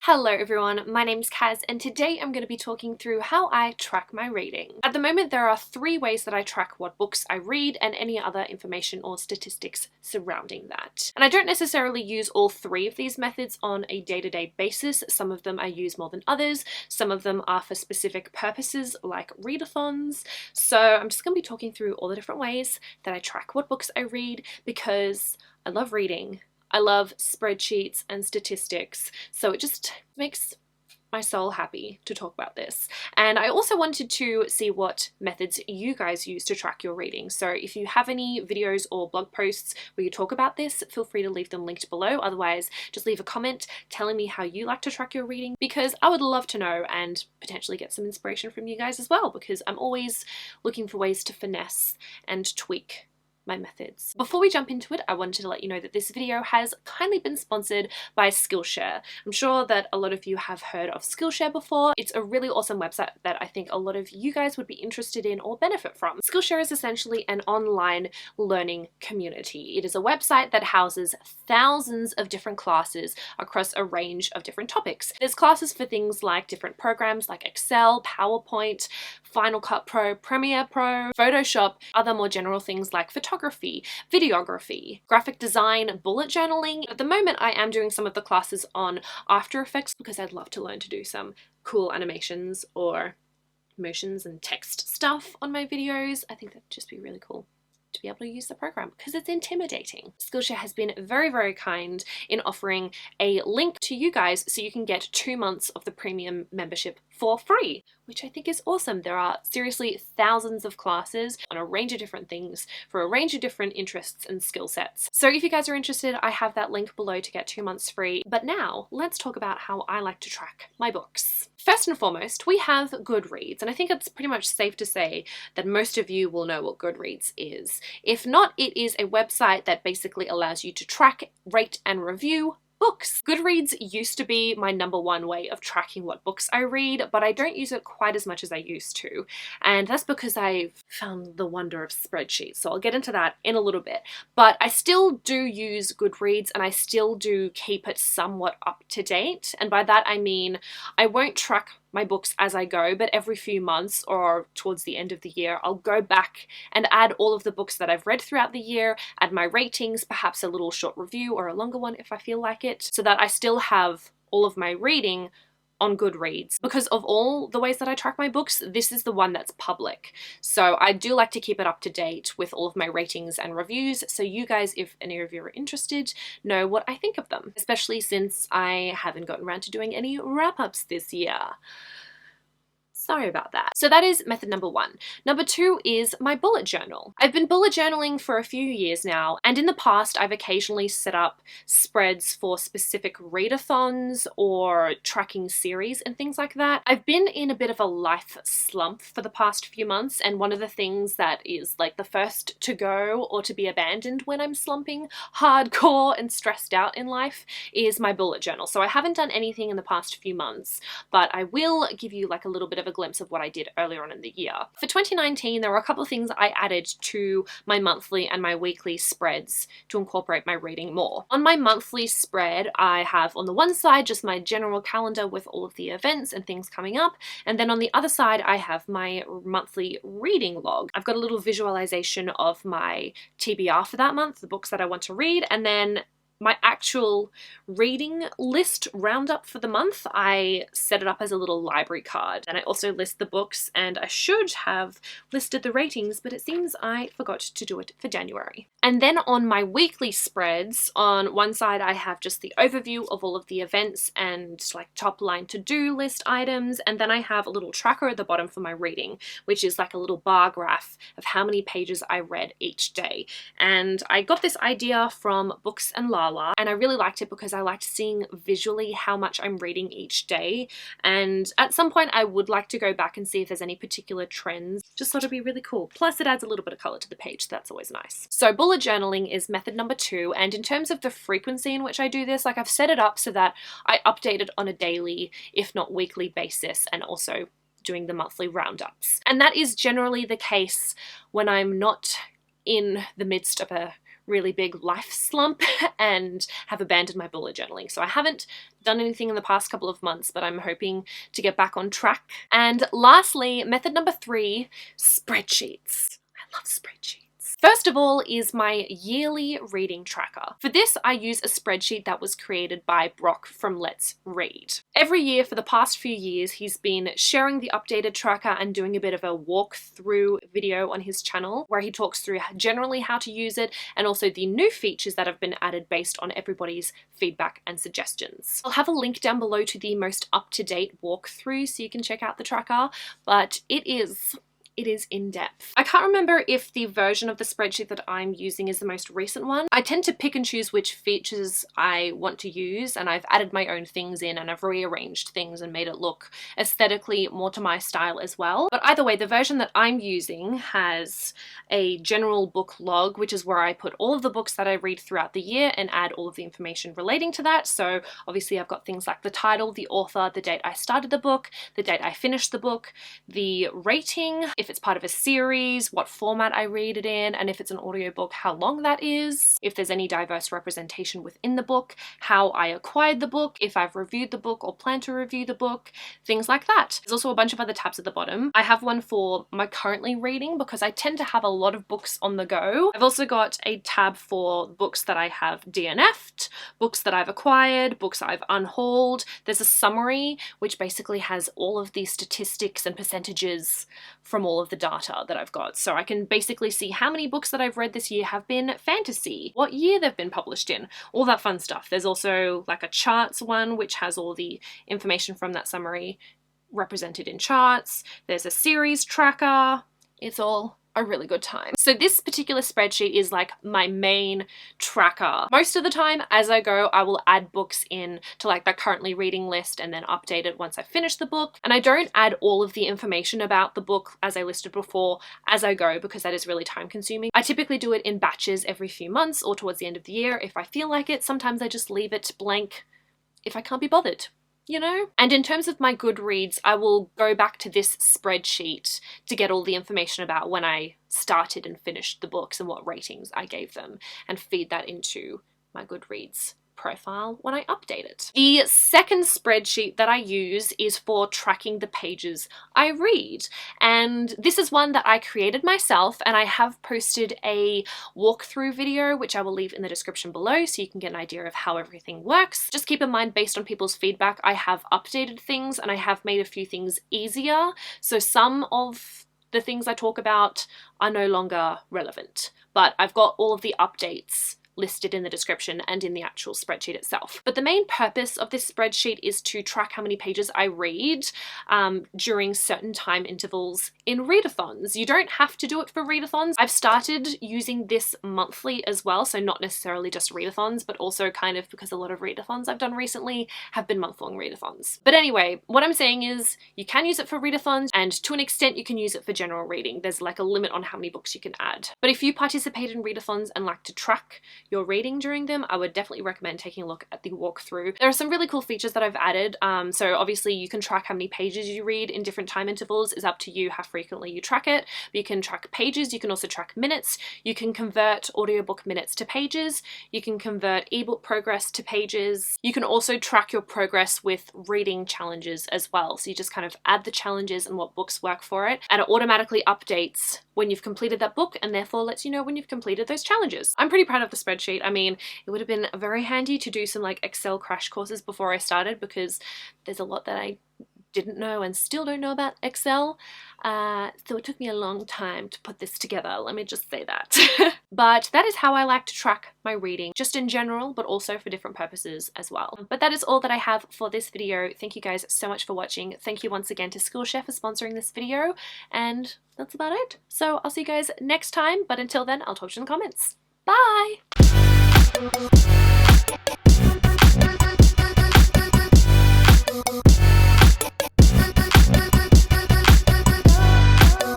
Hello everyone, my name's Kaz and today I'm going to be talking through how I track my reading. At the moment there are 3 ways that I track what books I read and any other information or statistics surrounding that. And I don't necessarily use all 3 of these methods on a day-to-day basis. Some of them I use more than others, some of them are for specific purposes like readathons. So I'm just going to be talking through all the different ways that I track what books I read because I love reading. I love spreadsheets and statistics, so it just makes my soul happy to talk about this. And I also wanted to see what methods you guys use to track your reading. So if you have any videos or blog posts where you talk about this, feel free to leave them linked below. Otherwise, just leave a comment telling me how you like to track your reading because I would love to know and potentially get some inspiration from you guys as well, because I'm always looking for ways to finesse and tweak my methods. Before we jump into it, I wanted to let you know that this video has kindly been sponsored by Skillshare. I'm sure that a lot of you have heard of Skillshare before. It's a really awesome website that I think a lot of you guys would be interested in or benefit from. Skillshare is essentially an online learning community. It is a website that houses thousands of different classes across a range of different topics. There's classes for things like different programs like Excel, PowerPoint, Final Cut Pro, Premiere Pro, Photoshop, other more general things like photography, videography, graphic design, bullet journaling. At the moment, I am doing some of the classes on After Effects because I'd love to learn to do some cool animations or motions and text stuff on my videos. I think that'd just be really cool to be able to use the program because it's intimidating. Skillshare has been very, very kind in offering a link to you guys so you can get 2 months of the premium membership for free, which I think is awesome. There are seriously thousands of classes on a range of different things for a range of different interests and skill sets. So if you guys are interested, I have that link below to get 2 months free. But now let's talk about how I like to track my books. First and foremost, we have Goodreads, and I think it's pretty much safe to say that most of you will know what Goodreads is. If not, it is a website that basically allows you to track, rate, and review books. Goodreads used to be my #1 way of tracking what books I read, but I don't use it quite as much as I used to. And that's because I've found the wonder of spreadsheets. So I'll get into that in a little bit. But I still do use Goodreads and I still do keep it somewhat up to date. And by that I mean I won't track my books as I go, but every few months or towards the end of the year, I'll go back and add all of the books that I've read throughout the year, add my ratings, perhaps a little short review or a longer one if I feel like it, so that I still have all of my reading on Goodreads. Because of all the ways that I track my books, this is the one that's public. So I do like to keep it up to date with all of my ratings and reviews, so you guys, if any of you are interested, know what I think of them, especially since I haven't gotten around to doing any wrap-ups this year. Sorry about that. So that is method #1. #2 is my bullet journal. I've been bullet journaling for a few years now, and in the past I've occasionally set up spreads for specific readathons or tracking series and things like that. I've been in a bit of a life slump for the past few months, and one of the things that is like the first to go or to be abandoned when I'm slumping hardcore and stressed out in life is my bullet journal. So I haven't done anything in the past few months, but I will give you like a little bit of a glimpse of what I did earlier on in the year. For 2019, there were a couple of things I added to my monthly and my weekly spreads to incorporate my reading more. On my monthly spread, I have on the one side just my general calendar with all of the events and things coming up, and then on the other side I have my monthly reading log. I've got a little visualization of my TBR for that month, the books that I want to read, and then my actual reading list roundup for the month, I set it up as a little library card. And I also list the books, and I should have listed the ratings, but it seems I forgot to do it for January. And then on my weekly spreads, on one side I have just the overview of all of the events and like top line to-do list items, and then I have a little tracker at the bottom for my reading, which is like a little bar graph of how many pages I read each day. And I got this idea from Books and Lala, and I really liked it because I liked seeing visually how much I'm reading each day, and at some point I would like to go back and see if there's any particular trends. Just thought it'd be really cool. Plus it adds a little bit of color to the page, so that's always nice. So bullet journaling is method #2, and in terms of the frequency in which I do this, like I've set it up so that I update it on a daily, if not weekly basis, and also doing the monthly roundups. And that is generally the case when I'm not in the midst of a really big life slump and have abandoned my bullet journaling. So I haven't done anything in the past couple of months, but I'm hoping to get back on track. And lastly, method number 3, spreadsheets. I love spreadsheets. First of all is my yearly reading tracker. For this, I use a spreadsheet that was created by Brock from Let's Read. Every year for the past few years, he's been sharing the updated tracker and doing a bit of a walkthrough video on his channel where he talks through generally how to use it and also the new features that have been added based on everybody's feedback and suggestions. I'll have a link down below to the most up-to-date walkthrough so you can check out the tracker, but it is in depth. I can't remember if the version of the spreadsheet that I'm using is the most recent one. I tend to pick and choose which features I want to use, and I've added my own things in and I've rearranged things and made it look aesthetically more to my style as well. But either way, the version that I'm using has a general book log, which is where I put all of the books that I read throughout the year and add all of the information relating to that. So obviously I've got things like the title, the author, the date I started the book, the date I finished the book, the rating, if it's part of a series, what format I read it in, and if it's an audiobook, how long that is, if there's any diverse representation within the book, how I acquired the book, if I've reviewed the book or plan to review the book, things like that. There's also a bunch of other tabs at the bottom. I have one for my currently reading because I tend to have a lot of books on the go. I've also got a tab for books that I have DNF'd, books that I've acquired, books I've unhauled. There's a summary which basically has all of the statistics and percentages from all of the data that I've got. So I can basically see how many books that I've read this year have been fantasy, what year they've been published in, all that fun stuff. There's also like a charts one which has all the information from that summary represented in charts. There's a series tracker. It's all a really good time. So this particular spreadsheet is like my main tracker. Most of the time as I go, I will add books in to like that currently reading list and then update it once I finish the book. And I don't add all of the information about the book as I listed before as I go because that is really time consuming. I typically do it in batches every few months or towards the end of the year if I feel like it. Sometimes I just leave it blank if I can't be bothered, you know? And in terms of my Goodreads, I will go back to this spreadsheet to get all the information about when I started and finished the books and what ratings I gave them and feed that into my Goodreads profile when I update it. The second spreadsheet that I use is for tracking the pages I read, and this is one that I created myself, and I have posted a walkthrough video which I will leave in the description below so you can get an idea of how everything works. Just keep in mind, based on people's feedback, I have updated things and I have made a few things easier, so some of the things I talk about are no longer relevant, but I've got all of the updates listed in the description and in the actual spreadsheet itself. But the main purpose of this spreadsheet is to track how many pages I read during certain time intervals in readathons. You don't have to do it for readathons. I've started using this monthly as well, so not necessarily just readathons, but also kind of because a lot of readathons I've done recently have been month-long readathons. But anyway, what I'm saying is you can use it for readathons, and to an extent you can use it for general reading. There's like a limit on how many books you can add. But if you participate in readathons and like to track your reading during them, I would definitely recommend taking a look at the walkthrough. There are some really cool features that I've added. So obviously you can track how many pages you read in different time intervals. It's up to you how frequently you track it. But you can track pages, you can also track minutes, you can convert audiobook minutes to pages, you can convert ebook progress to pages. You can also track your progress with reading challenges as well. So you just kind of add the challenges and what books work for it, and it automatically updates when you've completed that book and therefore lets you know when you've completed those challenges. I'm pretty proud of the spreadsheet. I mean, it would have been very handy to do some like Excel crash courses before I started because there's a lot that I didn't know and still don't know about Excel. So it took me a long time to put this together, let me just say that. But that is how I like to track my reading, just in general, but also for different purposes as well. But that is all that I have for this video. Thank you guys so much for watching. Thank you once again to Skillshare for sponsoring this video, and that's about it. So I'll see you guys next time, but until then, I'll talk to you in the comments. Bye!